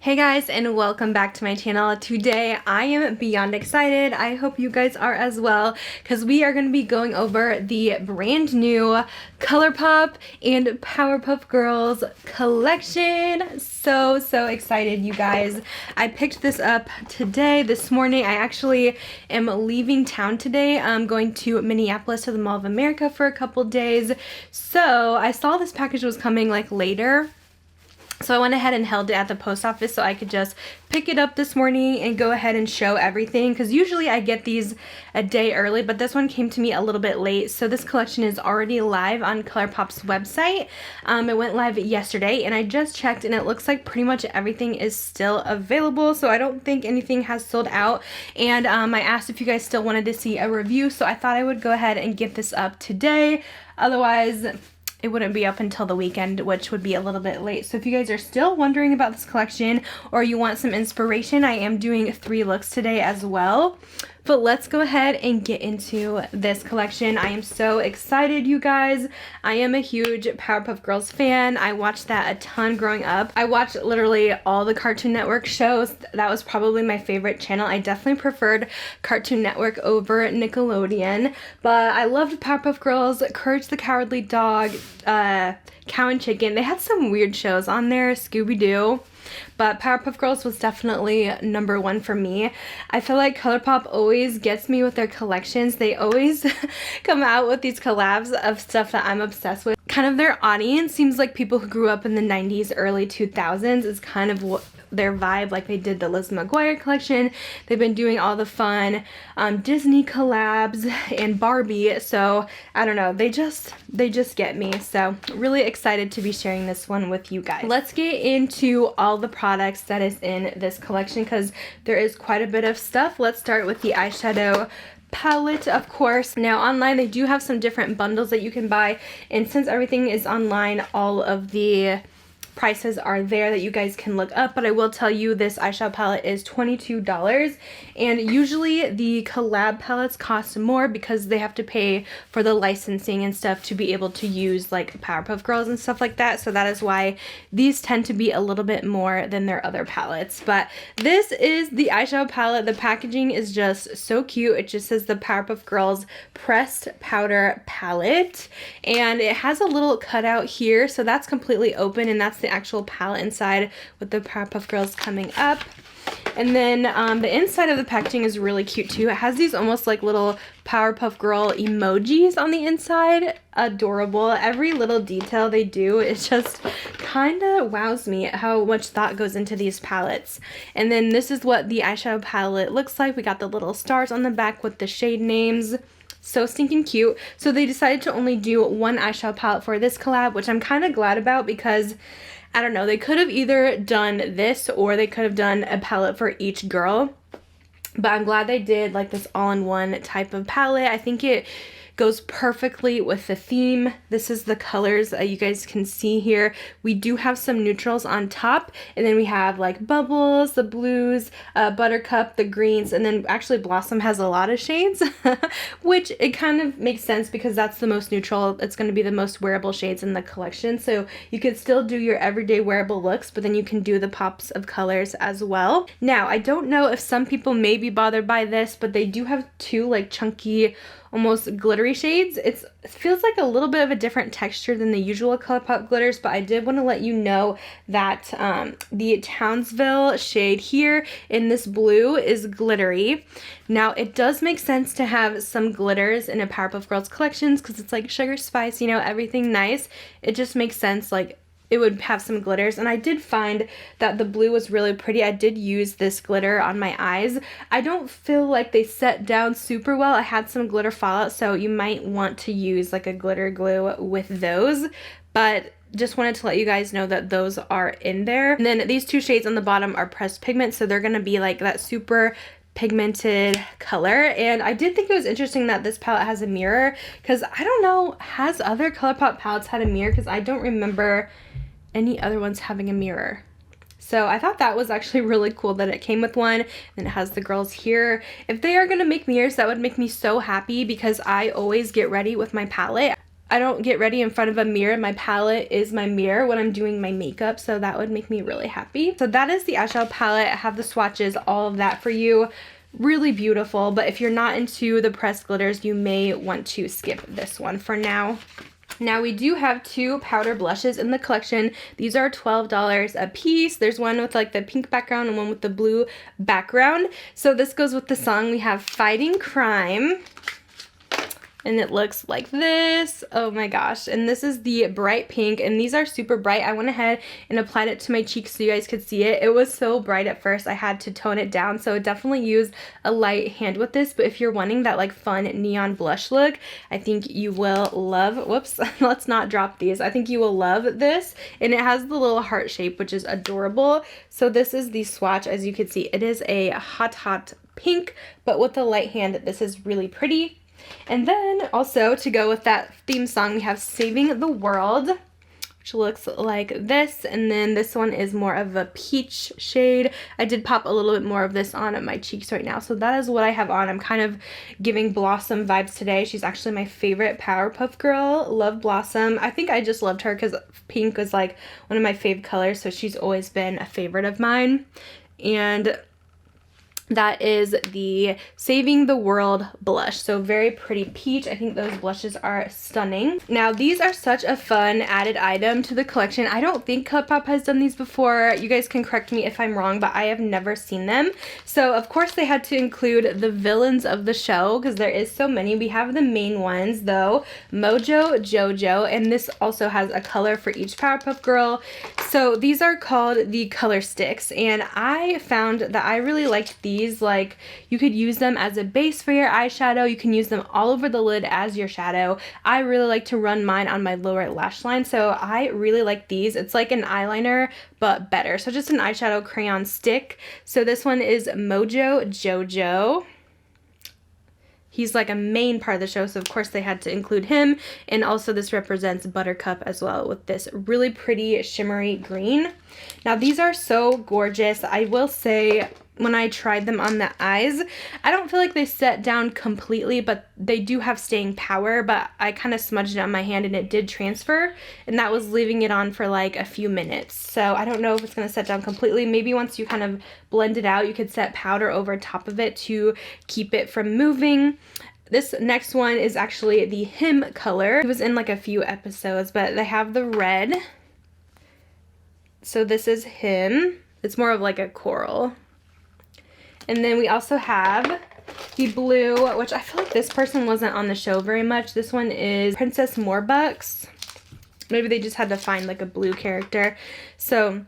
Hey guys, and welcome back to my channel. Today I am beyond excited. I hope you guys are as well, because we are going to be going over the brand new Colourpop and Powerpuff Girls collection. So excited, you guys. I picked this up this morning. I actually am leaving town today. I'm going to Minneapolis to the Mall of America for a couple days. So I saw this package was coming like later. So I went ahead and held it at the post office so I could just pick it up this morning and go ahead and show everything, because usually I get these a day early, but this one came to me a little bit late. So this collection is already live on Colourpop's website. It went live yesterday and I just checked and it looks like pretty much everything is still available. So I don't think anything has sold out. And I asked if you guys still wanted to see a review, so I thought I would go ahead and get this up today. Otherwise, it wouldn't be up until the weekend, which would be a little bit late. So if you guys are still wondering about this collection or you want some inspiration, I am doing 3 looks today as well. But let's go ahead and get into this collection. I am so excited, you guys. I am a huge Powerpuff Girls fan. I watched that a ton growing up. I watched literally all the Cartoon Network shows. That was probably my favorite channel. I definitely preferred Cartoon Network over Nickelodeon. But I loved Powerpuff Girls, Courage the Cowardly Dog, Cow and Chicken. They had some weird shows on there, Scooby-Doo. But Powerpuff Girls was definitely #1 for me. I feel like Colourpop always gets me with their collections. They always come out with these collabs of stuff that I'm obsessed with. Kind of their audience seems like people who grew up in the 90s, early 2000s is kind of what their vibe. Like they did the Liz McGuire collection. They've been doing all the fun Disney collabs and Barbie. So I don't know, they just get me. So really excited to be sharing this one with you guys. Let's get into all the products that is in this collection, because there is quite a bit of stuff. Let's start with the eyeshadow palette, of course. Now online they do have some different bundles that you can buy, and since everything is online, all of the prices are there that you guys can look up. But I will tell you, this eyeshadow palette is $22, and usually the collab palettes cost more because they have to pay for the licensing and stuff to be able to use like Powerpuff Girls and stuff like that. So that is why these tend to be a little bit more than their other palettes. But this is the eyeshadow palette. The packaging is just so cute. It just says the Powerpuff Girls Pressed Powder Palette, and it has a little cutout here, so that's completely open, and that's the actual palette inside with the Powerpuff Girls coming up. And then the inside of the packaging is really cute too. It has these almost like little Powerpuff Girl emojis on the inside. Adorable. Every little detail they do, it just kind of wows me at how much thought goes into these palettes. And then this is what the eyeshadow palette looks like. We got the little stars on the back with the shade names. So stinking cute. So they decided to only do one eyeshadow palette for this collab, which I'm kind of glad about, because I don't know, they could have either done this or they could have done a palette for each girl. But I'm glad they did like this all-in-one type of palette. I think it goes perfectly with the theme. This is the colors you guys can see here. We do have some neutrals on top, and then we have like Bubbles, the blues, Buttercup, the greens, and then actually Blossom has a lot of shades, which it kind of makes sense because that's the most neutral. It's going to be the most wearable shades in the collection. So you could still do your everyday wearable looks, but then you can do the pops of colors as well. Now, I don't know if some people may be bothered by this, but they do have 2 like chunky, almost glittery shades. It feels like a little bit of a different texture than the usual Colourpop glitters, but I did want to let you know that the Townsville shade here in this blue is glittery. Now, it does make sense to have some glitters in a Powerpuff Girls collections because it's like sugar spice, you know, everything nice. It just makes sense, like it would have some glitters. And I did find that the blue was really pretty. I did use this glitter on my eyes. I don't feel like they set down super well. I had some glitter fallout, so you might want to use like a glitter glue with those. But just wanted to let you guys know that those are in there. And then these 2 shades on the bottom are pressed pigment, so they're gonna be like that super pigmented color. And I did think it was interesting that this palette has a mirror, because I don't know, has other Colourpop palettes had a mirror? Because I don't remember any other ones having a mirror. So I thought that was actually really cool that it came with one, and it has the girls here. If they are going to make mirrors, that would make me so happy, because I always get ready with my palette. I don't get ready in front of a mirror. My palette is my mirror when I'm doing my makeup, so that would make me really happy. So that is the eyeshadow palette. I have the swatches, all of that for you. Really beautiful, but if you're not into the pressed glitters, you may want to skip this one for now. Now we do have 2 powder blushes in the collection. These are $12 a piece. There's one with like the pink background and one with the blue background. So this goes with the song. We have Fighting Crime. And it looks like this. Oh my gosh. And this is the bright pink, and these are super bright. I went ahead and applied it to my cheeks so you guys could see it. It was so bright at first, I had to tone it down. So definitely use a light hand with this. But if you're wanting that like fun neon blush look, I think you will love, whoops, let's not drop these. I think you will love this. And it has the little heart shape, which is adorable. So this is the swatch. As you can see, it is a hot pink, but with a light hand, this is really pretty. And then also to go with that theme song, we have Saving the World, which looks like this. And then this one is more of a peach shade. I did pop a little bit more of this on my cheeks right now. So that is what I have on. I'm kind of giving Blossom vibes today. She's actually my favorite Powerpuff Girl. Love Blossom. I think I just loved her because pink was like one of my fave colors. So she's always been a favorite of mine. And that is the Saving the World blush. So very pretty peach. I think those blushes are stunning. Now these are such a fun added item to the collection. I don't think Colourpop has done these before. You guys can correct me if I'm wrong, but I have never seen them. So of course they had to include the villains of the show because there is so many. We have the main ones though, Mojo, Jojo, and this also has a color for each Powerpuff Girl. So these are called the color sticks, and I found that I really liked these. Like, you could use them as a base for your eyeshadow. You can use them all over the lid as your shadow. I really like to run mine on my lower lash line, so I really like these. It's like an eyeliner but better. So just an eyeshadow crayon stick. So this one is Mojo Jojo. He's like a main part of the show, so of course they had to include him. And also this represents Buttercup as well with this really pretty shimmery green. Now these are so gorgeous. I will say when I tried them on the eyes, I don't feel like they set down completely, but they do have staying power. But I kind of smudged it on my hand and it did transfer, and that was leaving it on for like a few minutes. So I don't know if it's going to set down completely. Maybe once you kind of blend it out, you could set powder over top of it to keep it from moving. This next one is actually the Him color. It was in like a few episodes, but they have the red. So this is Him. It's more of like a coral. And then we also have the blue, which I feel like this person wasn't on the show very much. This one is Princess Morbucks. Maybe they just had to find like a blue character. So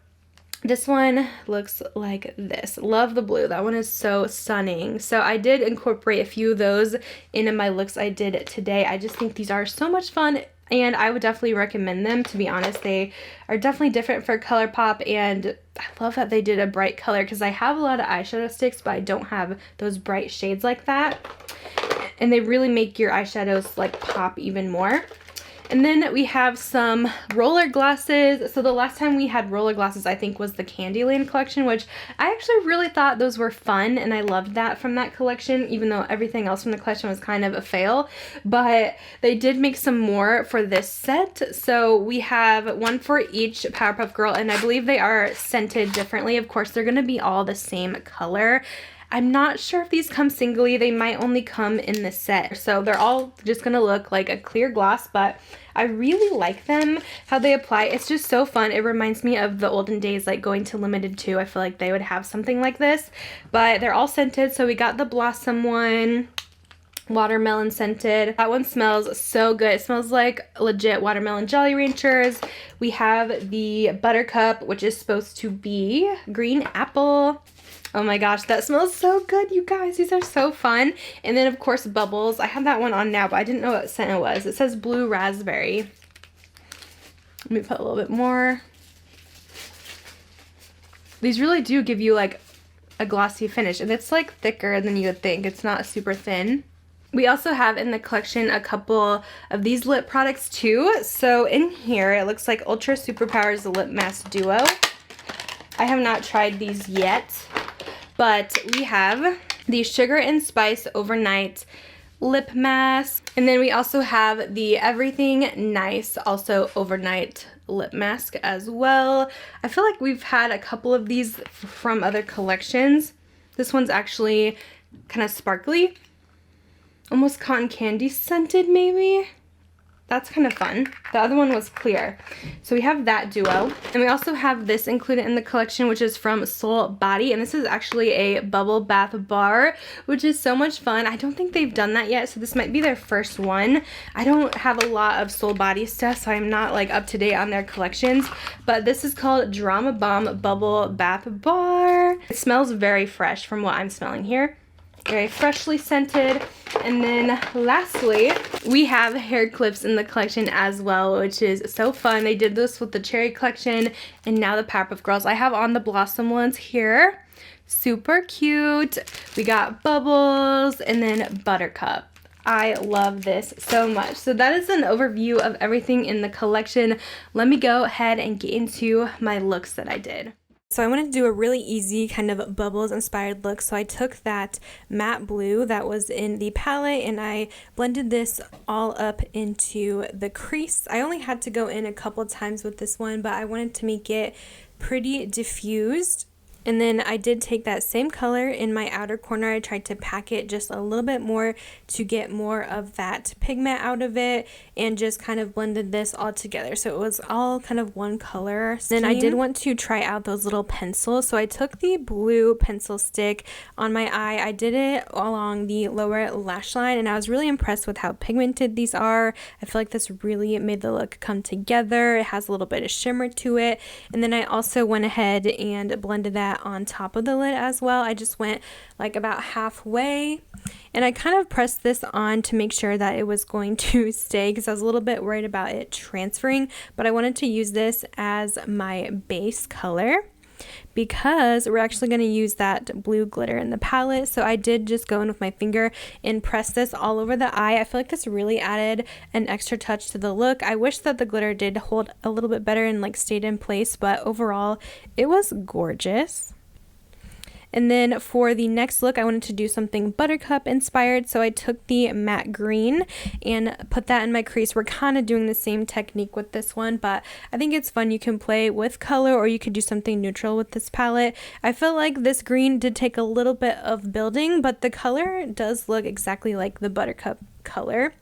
this one looks like this. Love the blue. That one is so stunning. So I did incorporate a few of those into my looks I did today. I just think these are so much fun, and I would definitely recommend them. To be honest, they are definitely different for Colourpop, and I love that they did a bright color because I have a lot of eyeshadow sticks, but I don't have those bright shades like that. And they really make your eyeshadows like pop even more. And then we have some roller glasses. So the last time we had roller glasses, I think, was the Candyland collection, which I actually really thought those were fun, and I loved that from that collection, even though everything else from the collection was kind of a fail. But they did make some more for this set. So we have one for each Powerpuff Girl, and I believe they are scented differently. Of course, they're going to be all the same color. I'm not sure if these come singly. They might only come in the set. So they're all just going to look like a clear gloss, but I really like them, how they apply. It's just so fun. It reminds me of the olden days, like going to Limited 2. I feel like they would have something like this, but they're all scented. So we got the Blossom one, watermelon scented. That one smells so good. It smells like legit watermelon Jolly Ranchers. We have the Buttercup, which is supposed to be green apple. Oh my gosh, that smells so good, you guys. These are so fun. And then, of course, Bubbles. I have that one on now, but I didn't know what scent it was. It says blue raspberry. Let me put a little bit more. These really do give you, like, a glossy finish. And it's, like, thicker than you would think. It's not super thin. We also have in the collection a couple of these lip products, too. So in here, it looks like Ultra Superpowers Lip Mask Duo. I have not tried these yet. But we have the Sugar and Spice Overnight lip mask. And then we also have the Everything Nice, also overnight lip mask as well. I feel like we've had a couple of these from other collections. This one's actually kind of sparkly, almost cotton candy scented maybe. That's kind of fun. The other one was clear. So we have that duo. And we also have this included in the collection, which is from Soul Body. And this is actually a bubble bath bar, which is so much fun. I don't think they've done that yet, so this might be their first one. I don't have a lot of Soul Body stuff, so I'm not like up to date on their collections. But this is called Drama Bomb Bubble Bath Bar. It smells very fresh from what I'm smelling here. Very freshly scented. And then lastly, we have hair clips in the collection as well, which is so fun. They did this with the Cherry collection and now the Powerpuff Girls. I have on the Blossom ones here. Super cute. We got Bubbles and then Buttercup. I love this so much. So that is an overview of everything in the collection. Let me go ahead and get into my looks that I did. So I wanted to do a really easy kind of bubbles inspired look. So I took that matte blue that was in the palette and I blended this all up into the crease. I only had to go in a couple times with this one, but I wanted to make it pretty diffused. And then I did take that same color in my outer corner. I tried to pack it just a little bit more to get more of that pigment out of it and just kind of blended this all together. So it was all kind of one color. Then I did want to try out those little pencils. So I took the blue pencil stick on my eye. I did it along the lower lash line and I was really impressed with how pigmented these are. I feel like this really made the look come together. It has a little bit of shimmer to it. And then I also went ahead and blended that on top of the lid as well. I just went like about halfway and I kind of pressed this on to make sure that it was going to stay because I was a little bit worried about it transferring, but I wanted to use this as my base color because we're actually going to use that blue glitter in the palette. So I did just go in with my finger and press this all over the eye. I feel like this really added an extra touch to the look. I wish that the glitter did hold a little bit better and like stayed in place, but overall it was gorgeous. And then for the next look, I wanted to do something Buttercup inspired. So I took the matte green and put that in my crease. We're kind of doing the same technique with this one, but I think it's fun. You can play with color or you could do something neutral with this palette. I feel like this green did take a little bit of building, but the color does look exactly like the Buttercup color.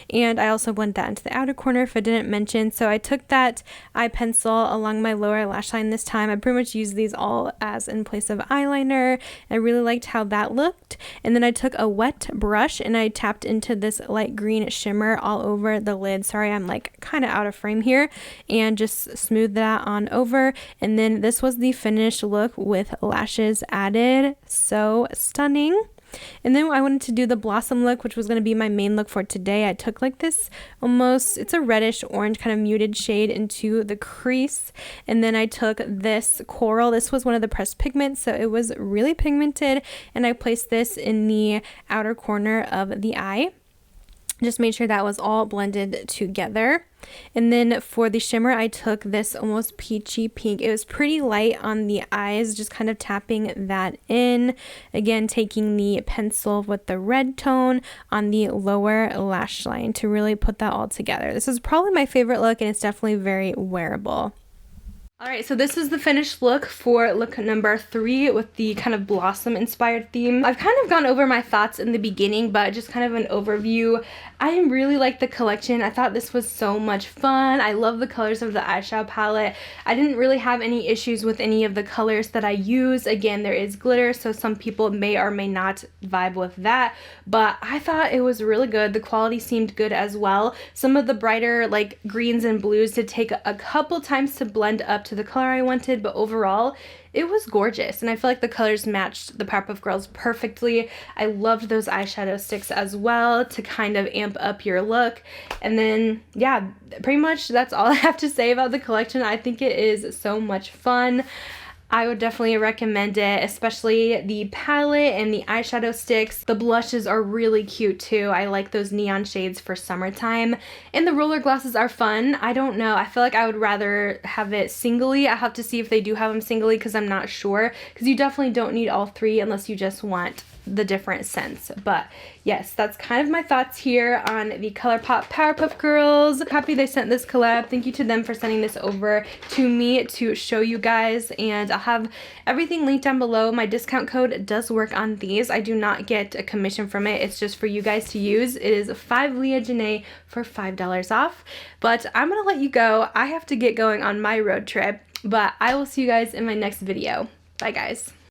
And I also blended that into the outer corner if I didn't mention. So I took that eye pencil along my lower lash line this time. I pretty much used these all as in place of eyeliner. I really liked how that looked. And then I took a wet brush and I tapped into this light green shimmer all over the lid. Sorry, I'm like kind of out of frame here, and just smooth that on over. And then this was the finished look with lashes added. So stunning. And then I wanted to do the Blossom look, which was going to be my main look for today. I took like this almost, it's a reddish orange kind of muted shade into the crease. And then I took this coral. This was one of the pressed pigments, so it was really pigmented. And I placed this in the outer corner of the eye. Just made sure that was all blended together. And then for the shimmer, I took this almost peachy pink. It was pretty light on the eyes, just kind of tapping that in. Again, taking the pencil with the red tone on the lower lash line to really put that all together. This is probably my favorite look and it's definitely very wearable. Alright, so this is the finished look for look number 3 with the kind of Blossom inspired theme. I've kind of gone over my thoughts in the beginning, but just kind of an overview. I really like the collection. I thought this was so much fun. I love the colors of the eyeshadow palette. I didn't really have any issues with any of the colors that I use. Again, there is glitter, so some people may or may not vibe with that, but I thought it was really good. The quality seemed good as well. Some of the brighter like greens and blues did take a couple times to blend up to the color I wanted, but overall it was gorgeous and I feel like the colors matched the Powerpuff Girls perfectly. I loved those eyeshadow sticks as well to kind of amp up your look. And then yeah, pretty much that's all I have to say about the collection. I think it is so much fun. I would definitely recommend it, especially the palette and the eyeshadow sticks. The blushes are really cute too. I like those neon shades for summertime. And the roller glasses are fun. I don't know. I feel like I would rather have it singly. I have to see if they do have them singly because I'm not sure. Because you definitely don't need all three unless you just want the different scents. But yes, that's kind of my thoughts here on the Colourpop Powerpuff Girls. Happy they sent this collab. Thank you to them for sending this over to me to show you guys, and I'll have everything linked down below. My discount code does work on these. I do not get a commission from it. It's just for you guys to use. It is 5 Leah Janae for $5 off. But I'm gonna let you go. I have to get going on my road trip, but I will see you guys in my next video. Bye guys.